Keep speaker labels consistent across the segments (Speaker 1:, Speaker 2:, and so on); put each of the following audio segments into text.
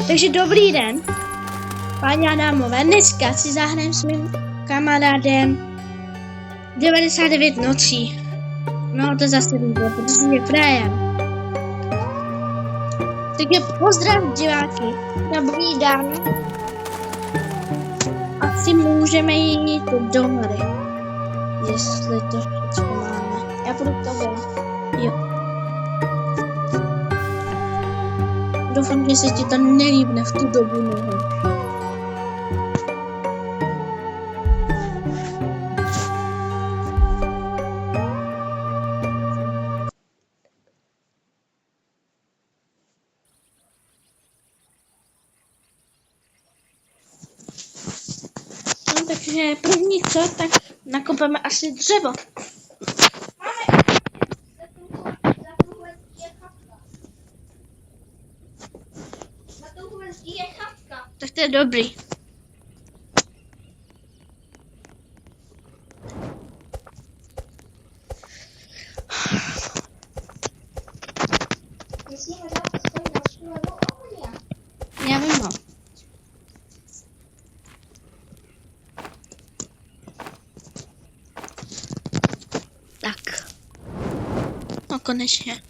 Speaker 1: Takže dobrý den, páni a dámové, dneska si zahrajeme s mým kamarádem 99 nocí. No to zase nebylo, protože je frajer. Takže pozdrav diváky, dobrý den. Asi můžeme jít do hory, jestli to všechno máme. Já půjdu k tobě. Jo. Doufám, že se ti to nelíbne v tu dobu nohu. No takže první co, tak nakopeme asi dřevo. Tak to je dobrý. Já vím, no. Tak. No konečně.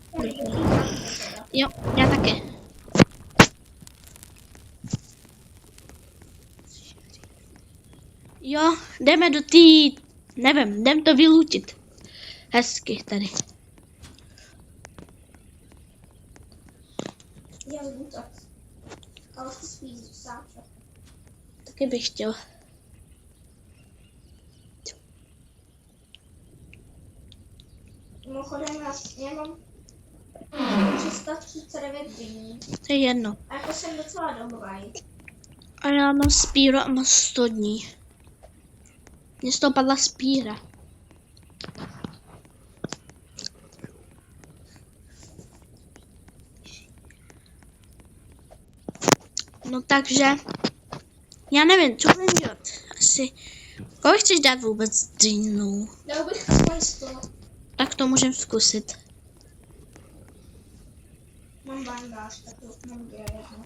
Speaker 1: Jo, já taky. Jo, jdeme do té, nevím, jdem to vylutit. Hezky tady. Taky bych chtěl.
Speaker 2: Mimochodem, já mám 339 dní.
Speaker 1: To je jedno.
Speaker 2: A jako jsem docela domový.
Speaker 1: A já mám spíru a mám 100 dní. Mně z toho padla spíra. No takže, já nevím, co budem dělat. Asi, kolik chceš dát vůbec dýnů?
Speaker 2: Dal bych aspoň 100.
Speaker 1: Tak to můžem zkusit.
Speaker 2: Mám bandáž, tak to mám jedno.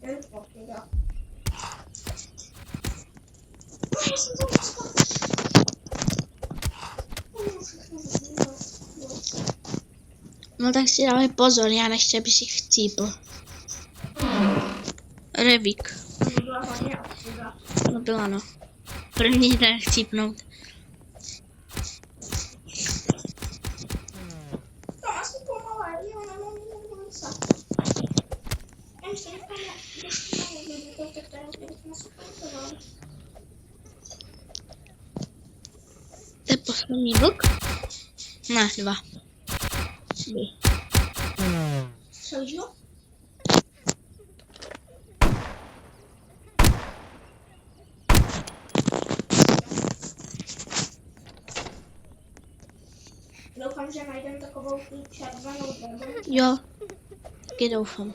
Speaker 2: Je to pokyda.
Speaker 1: No tak si dávej pozor, já nechci, aby si chcípl. Revík.
Speaker 2: To byla hodně absurda.
Speaker 1: No byla no. První den chcípnout.
Speaker 2: To asi pomalé, jo, nemám nic. Já myslím, že
Speaker 1: To je poslední vlk? Ne, 2.
Speaker 2: Cože? Doufám, že najdem takovou tu červenou drebu.
Speaker 1: Jo, taky doufám.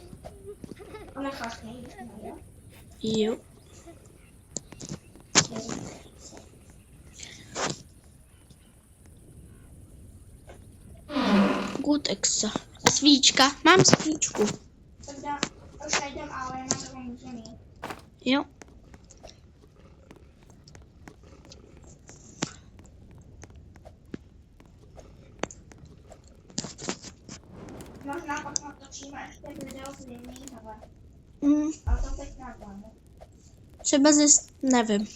Speaker 2: A necháš mě jít, ne?
Speaker 1: Jo. Good exa. A svíčka? Mám svíčku.
Speaker 2: Tak dá, už najdem, ale na to můžeme jít.
Speaker 1: Jo.
Speaker 2: Možná pak natočíme ještě video z Limíhové. Ale to teď nedáme.
Speaker 1: Třeba nevím.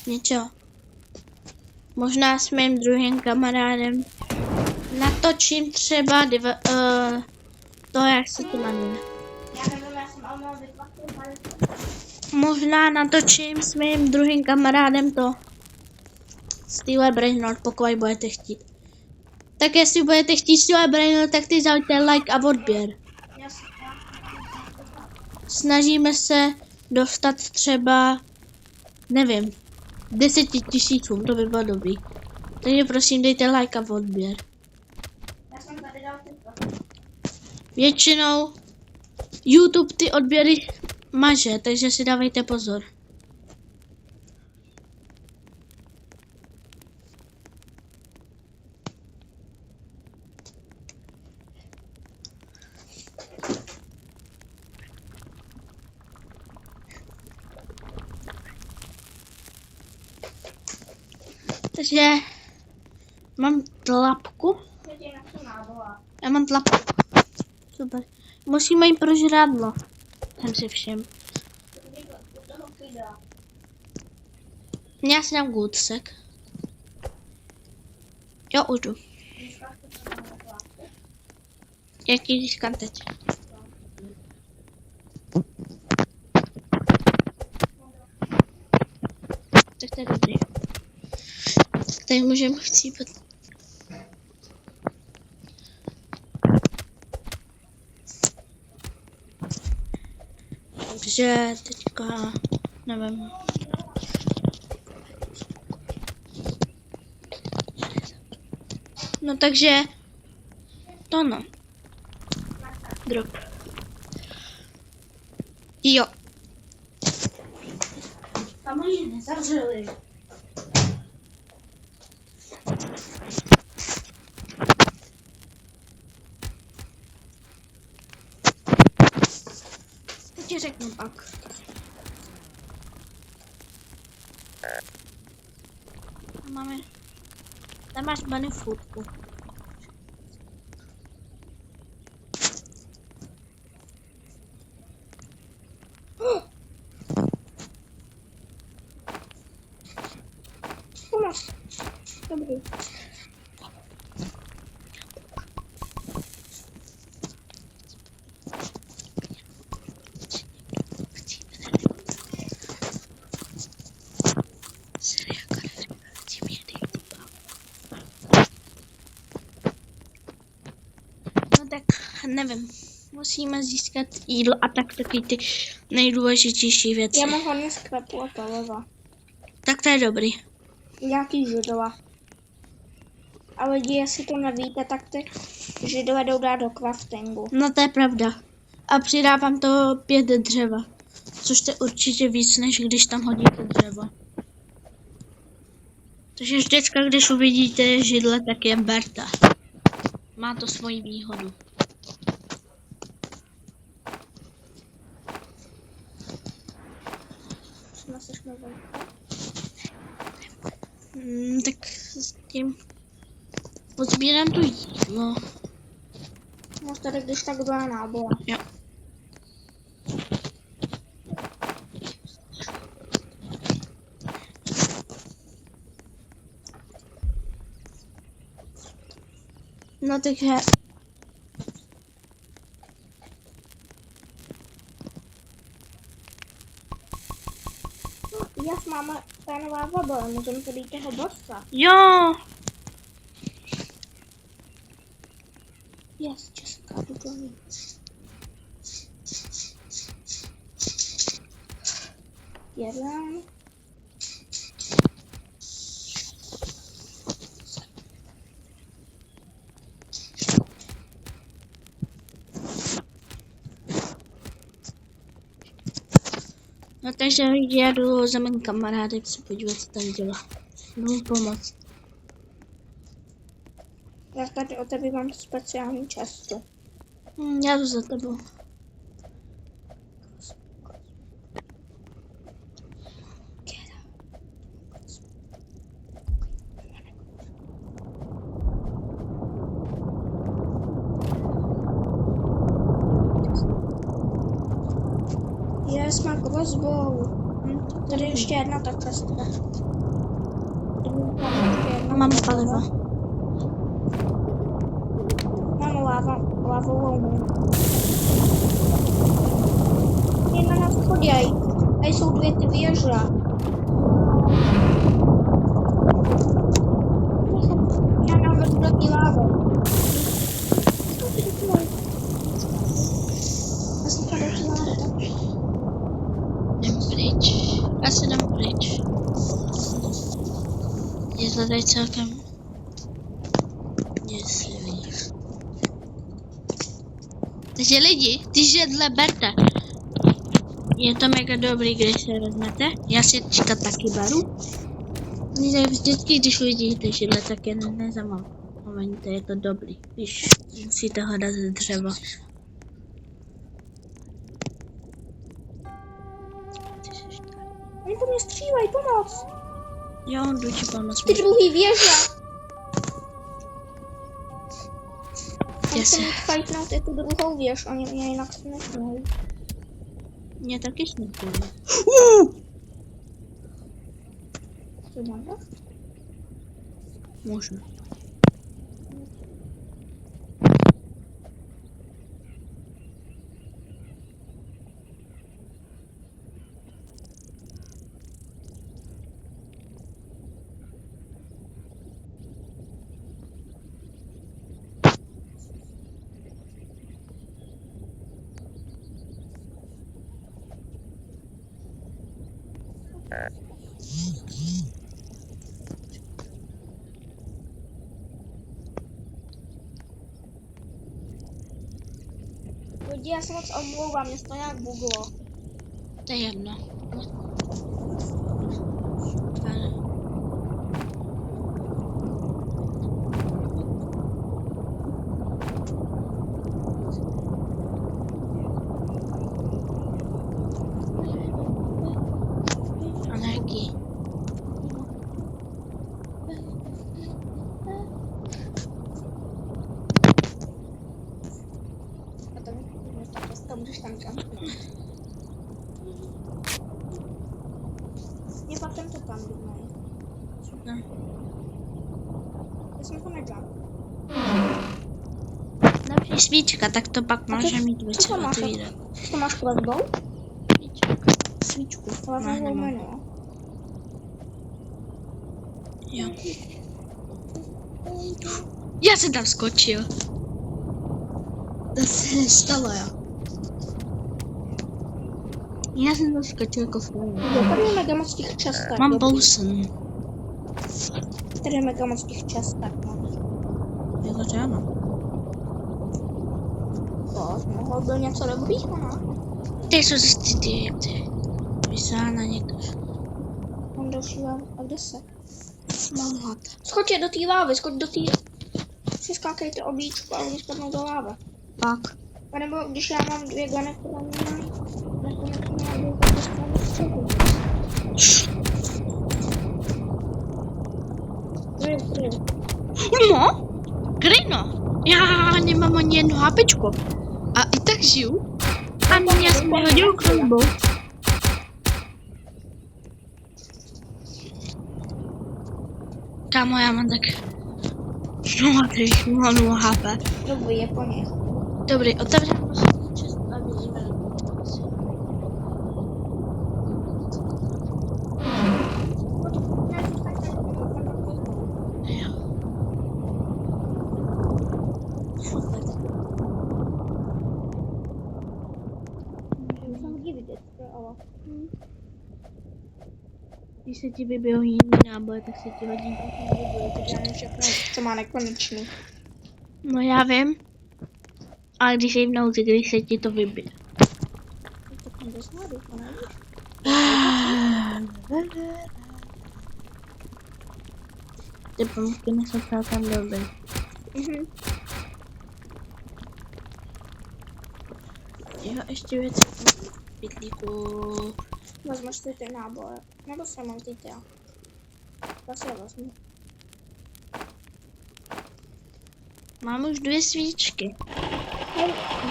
Speaker 1: Něčeho. Možná s mým druhým kamarádem natočím třeba to, jak se to jmenuje.
Speaker 2: Já nevím, já jsem ale měla vytlačit.
Speaker 1: Možná natočím s mým druhým kamarádem to Steel Brainrod, pokud budete chtít. Tak jestli budete chtít Steel Brainrod, tak ty zaujte like a odběr. Snažíme se dostat třeba, nevím, 10 000, to by bylo dobrý. Takže prosím dejte like a odběr.
Speaker 2: Já jsem tady dal tyto.
Speaker 1: Většinou YouTube ty odběry maže, takže si dávejte pozor. Takže mám tlapku. Já mám tlapku. Super. Musíme jít pro žrádlo. Jsem si všem. Já si dám gůdsek. Jo, už jdu. Jaký získám teď? Tak to je dobrý. Tak tady můžeme chcípat. Takže teďka, nevím. No takže, to no. Drop. Jo. Tam oni nezavřeli. To ti řeknu pak. A máme... Tam máš bunny foodku. Dobrý. No tak, nevím. Musíme získat jídlo a tak taky ty nejdůležitější věci.
Speaker 2: Já mám hlavně sklepu a paliva.
Speaker 1: Tak to je dobrý.
Speaker 2: Nějaký židla. A lidi, jestli to nevíte, tak ty židle jdou dát do craftingu.
Speaker 1: No to je pravda. A přidávám to 5 dřeva. Což je určitě víc, než když tam hodíte dřevo. Takže vždycky, když uvidíte židle, tak je berte. Má to svoji výhodu. Tak s tím pozbírám to jídlo.
Speaker 2: No tady když tak 2 náboje.
Speaker 1: Jo. No takže...
Speaker 2: Jak máme fénová voda, můžeme to dít toho bossa.
Speaker 1: Jo!
Speaker 2: Yes, česká duplní. Jeden.
Speaker 1: No takže já jdu za mým kamarádem se podívat, co tam dělá. Jdu mu pomoct.
Speaker 2: Já tady o tebe mám speciální často.
Speaker 1: Já jdu za tebou.
Speaker 2: Yes, má crossbow. Tady ještě jedna ta cesta.
Speaker 1: Mám palivo.
Speaker 2: Mám lávovou munu. Oni na nás choděj. Tady jsou 2 ty věže. Já navedu do té lávy. Já jsem tady do té lávy.
Speaker 1: Jdem pryč. Já se jdem pryč. Je to tady celkem... děsivý. Takže lidi, ty židle berte. Je to mega dobrý, když se vezmete. Já si teďka taky beru. Vždycky, když uvidíte židle, tak je nezapomeňte, je to dobrý. Když musíte hledat dřevo.
Speaker 2: Oni po mě střílejí, pomoc!
Speaker 1: Jo, jdu ti pomoct.
Speaker 2: Ty druhý věže.
Speaker 1: Já
Speaker 2: Musím
Speaker 1: se...
Speaker 2: jít fightnout i tu druhou věž, oni mě jinak se nesmějí.
Speaker 1: Mě taky sněkují.
Speaker 2: Co mám tak?
Speaker 1: Možná.
Speaker 2: Lidi, já se moc omlouvám, mě to nějak buglo.
Speaker 1: To je jedno. A na jaký?
Speaker 2: A to dneska můžeš tam kampnout. Je pak tento tam vidnej.
Speaker 1: No.
Speaker 2: Já jsem to nedal.
Speaker 1: Dobrý, svíčka, tak to pak může mít
Speaker 2: co
Speaker 1: věci
Speaker 2: to máš?
Speaker 1: otvírat.
Speaker 2: To máš kletbou?
Speaker 1: Svíčku.
Speaker 2: To máš
Speaker 1: nemám.
Speaker 2: jméno.
Speaker 1: Jo. Já jsem tam skočil. To se nestalo, jo. Já jsem tam skočil jako frajl.
Speaker 2: Jo, tady je mega moc těch čestek.
Speaker 1: Mám
Speaker 2: dobrý.
Speaker 1: bousen.
Speaker 2: Tady je mega moc těch čestek, no.
Speaker 1: Je to ano.
Speaker 2: To, mohl byl něco dobrýho, no.
Speaker 1: Ty jsou zase ty. Vysá na někdo.
Speaker 2: Mám další lávu. A kde se?
Speaker 1: Mám hlad.
Speaker 2: Skoč do té lávy, skoč do té... Si skákejte obíčku a oni spadnou do lávy.
Speaker 1: Pak.
Speaker 2: A nebo když já mám dvě gany, které mě mají, nakonec mě mají, tak to spadnou v středu. Kryl.
Speaker 1: No? Kryno? Já nemám ani jednu hápečku. A i tak žiju. A já jsem mi hodil krombu. Kámo, já mám tak 0,0 HP.
Speaker 2: Dobrý, je po nich.
Speaker 1: Dobrý, otevřeme poslední čest a vidíme. Jo. Když se ti vybijou jiný náboj, tak se ti hodí vybijou, takže
Speaker 2: Já všechno, co má nekonečný.
Speaker 1: no já vím. Ale když jsi v nouzi, když se ti to vybije.
Speaker 2: To tam bez hladu, to nevíš.
Speaker 1: Ty pomůžky nejsou celkem dobrý. Jo, ještě věci v pytlíku.
Speaker 2: Vezmeš si ty náboje. Nebo se mám ty já. Já si je vezmu.
Speaker 1: Mám už 2 svíčky.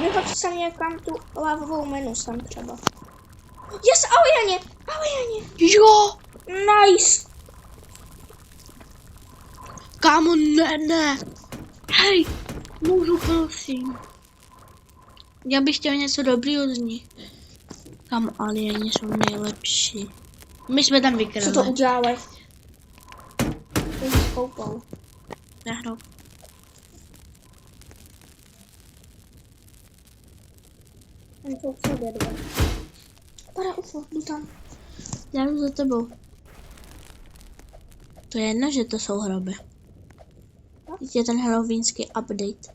Speaker 2: Vyhoď se někam tu lávovou menu sem třeba. Yes, ahoj Janě! Ahoj Janě!
Speaker 1: Jo!
Speaker 2: Nice!
Speaker 1: Kámo, ne. Hej, můžu prosím. Já bych chtěl něco dobrýho z nich. Kámo, alieni jsou nejlepší. My jsme tam vykradli.
Speaker 2: Co to udělali? To jsi koupal.
Speaker 1: Nehrou.
Speaker 2: Oni jsou v sobě dva. Para UFO, jdu tam.
Speaker 1: Já jdu za tebou. To je jedno, že to jsou hroby. Teď je ten halloweenský update.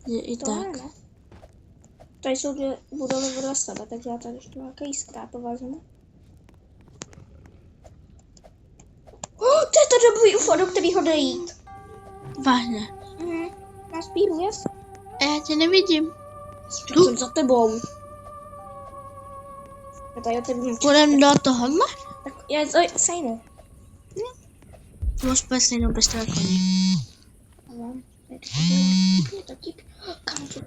Speaker 1: Je i
Speaker 2: To
Speaker 1: tak.
Speaker 2: ne. Tady jsou dvě budovy vedle sebe, takže já tady ještě nějaký skrát vezmu. To je to dobrý UFO, do kterého jde jít.
Speaker 1: Vážně.
Speaker 2: Na spíru, jes?
Speaker 1: A já tě nevidím.
Speaker 2: Já jsem za tebou. Já tady otevřím.
Speaker 1: Půjdem do tohohle?
Speaker 2: Tak Sejnu.
Speaker 1: Máš úplně stejnou pistoli jako mě.
Speaker 2: Kam to
Speaker 1: To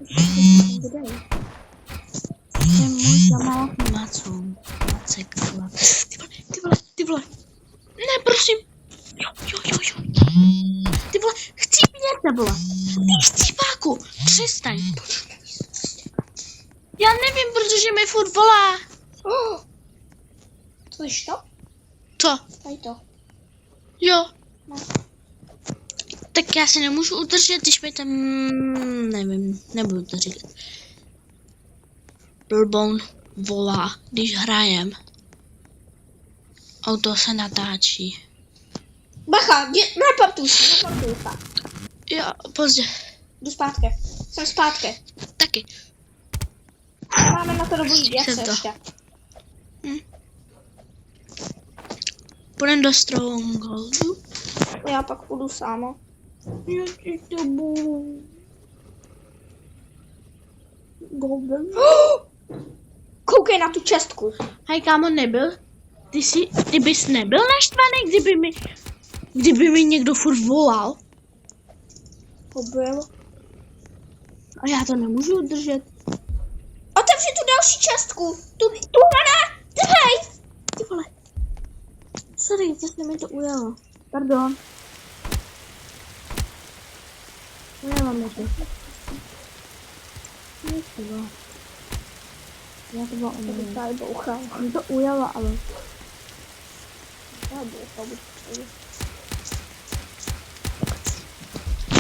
Speaker 1: je můj zamalák macům. Macek, vole. Ty vole. Ne, prosím. Jo. Ty vole, chcípněte, vole. Ty chcípáku, přestaň. Já nevím, protože mi furt volá.
Speaker 2: Slyš to?
Speaker 1: Co?
Speaker 2: Tady to.
Speaker 1: Jo.
Speaker 2: No.
Speaker 1: Tak já se nemůžu udržet, když mi tam... Nevím, nebudu to říkat. Blboun volá, když hrajem. Auto se natáčí.
Speaker 2: Bacha, reportuj se.
Speaker 1: Jo, pozdě.
Speaker 2: Jdu zpátky. Jsem zpátky.
Speaker 1: Taky.
Speaker 2: Máme na to dobu jít, jak
Speaker 1: Jsem
Speaker 2: se
Speaker 1: to.
Speaker 2: ještě.
Speaker 1: Půjdem do Strongholdu.
Speaker 2: Já pak půjdu sámo.
Speaker 1: Já ti to budu. Golden.
Speaker 2: Koukej na tu čestku.
Speaker 1: Hej, kámo, nebyl? Ty bys nebyl naštvaný, kdyby mi někdo furt volal?
Speaker 2: To bylo.
Speaker 1: A já to nemůžu udržet.
Speaker 2: Otevři tu další čestku. Tu ne. Hej.
Speaker 1: Ty vole. Sorry, to se mi to ujelo. Pardon. Ujelo mi to. Já to bylo omylem.
Speaker 2: Tady bouchal.
Speaker 1: Mě to ujelo, ale...
Speaker 2: Tady bouchal.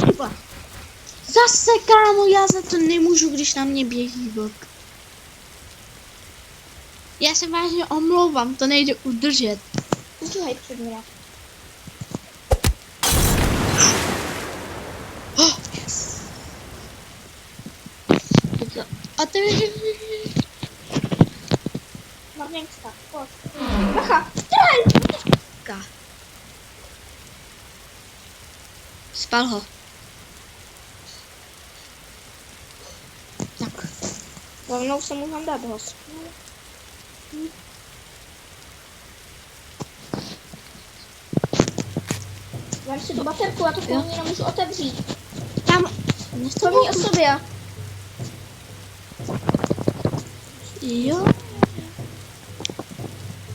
Speaker 1: Ty vole. Zase, kámo, já za to nemůžu, když na mě běží vlk. Já se vážně omlouvám, to nejde udržet.
Speaker 2: Udělej před mě.
Speaker 1: A ty...
Speaker 2: Marněnka, pojď. Bacha, traj!
Speaker 1: Spal ho. Tak.
Speaker 2: Rovnou se můžem dát host. Vem si tu baterku, já to první nemůžu otevřít.
Speaker 1: Tam...
Speaker 2: První osobě.
Speaker 1: Jo.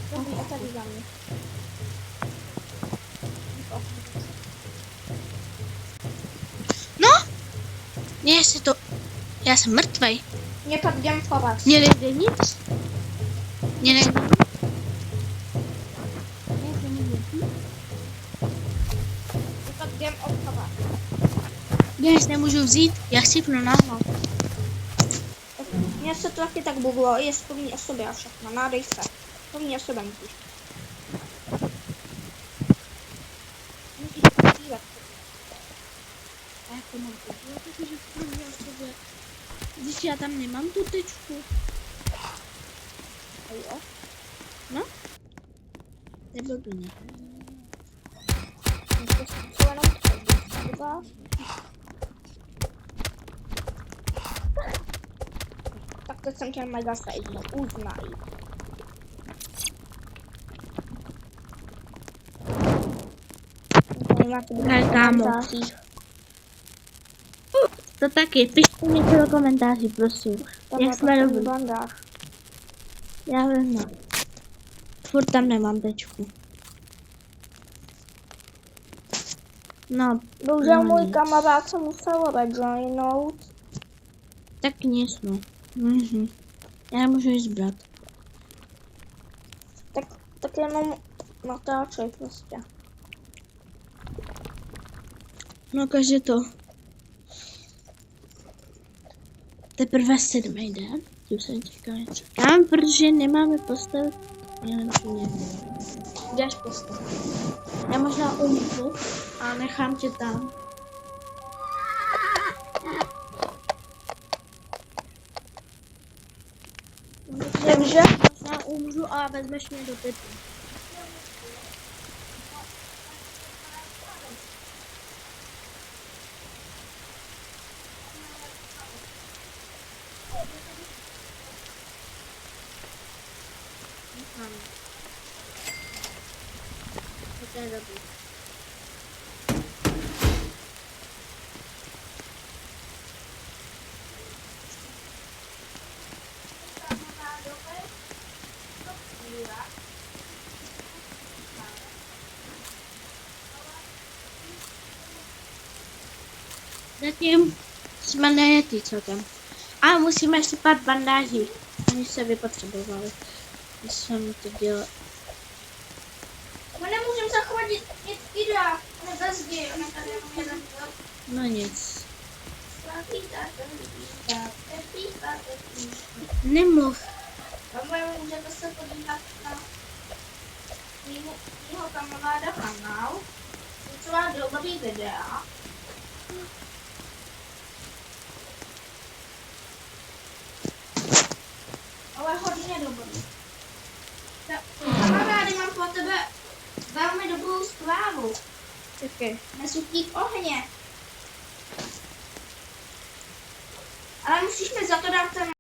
Speaker 2: První otevřít za mě.
Speaker 1: No! Mně si to... Já jsem mrtvej.
Speaker 2: Mě pak jdem chovat.
Speaker 1: Mně nejde nic. Mně nejde nic.
Speaker 2: Mě pak jdem odchovat.
Speaker 1: Já nic nemůžu vzít, já chcípnu na hlavu.
Speaker 2: Mně se to taky tak buglo, je z první osobě a všechno. Nádej se. První osobě musíš. Musíš podívat.
Speaker 1: A jak to mám podívat, protože v první osobě... Když já tam nemám tu tečku.
Speaker 2: A jo?
Speaker 1: No? Nebyl to ne.
Speaker 2: To jenom třeba. Tak teď jsem chtěl mega sejdu. Uznaj.
Speaker 1: Hej, kámo. To taky, pište něco do komentáři, prosím. Jak jsme dobrý. Já vím, no. Furt tam nemám tečku. No,
Speaker 2: Bohužel
Speaker 1: no
Speaker 2: můj
Speaker 1: nic.
Speaker 2: kamarád se musel rejoinout.
Speaker 1: Tak nic, no. Já nemůžu jít zbrat.
Speaker 2: Tak jenom natáčej prostě.
Speaker 1: No, každý to. Teprve 7. den. Tím jsem čekal něco. Kam, protože nemáme postavit. Já nevím.
Speaker 2: Jdeš postavit.
Speaker 1: Já možná umřu a nechám tě tam.
Speaker 2: Takže?
Speaker 1: Možná umřu a vezmeš mě do typu. je dobrý. Zatím jsme nejetí celkem. A musíme sypat bandáži. Oni se vypotřebovali. Když jsem to dělal.
Speaker 2: My nemůžeme zachodit nic idea. Ona zazdějí, ona tady jenom jeden blok.
Speaker 1: No nic. Nemluv.
Speaker 2: Můžete se podívat na mýho kamaráda kanál. Docela dobrý videa. Ale hodně dobrý. Tak, kamarády, mám pro tebe velmi dobrou zprávu.
Speaker 1: Čekej.
Speaker 2: Nesutník ohně. Ale musíš mi za to dát ten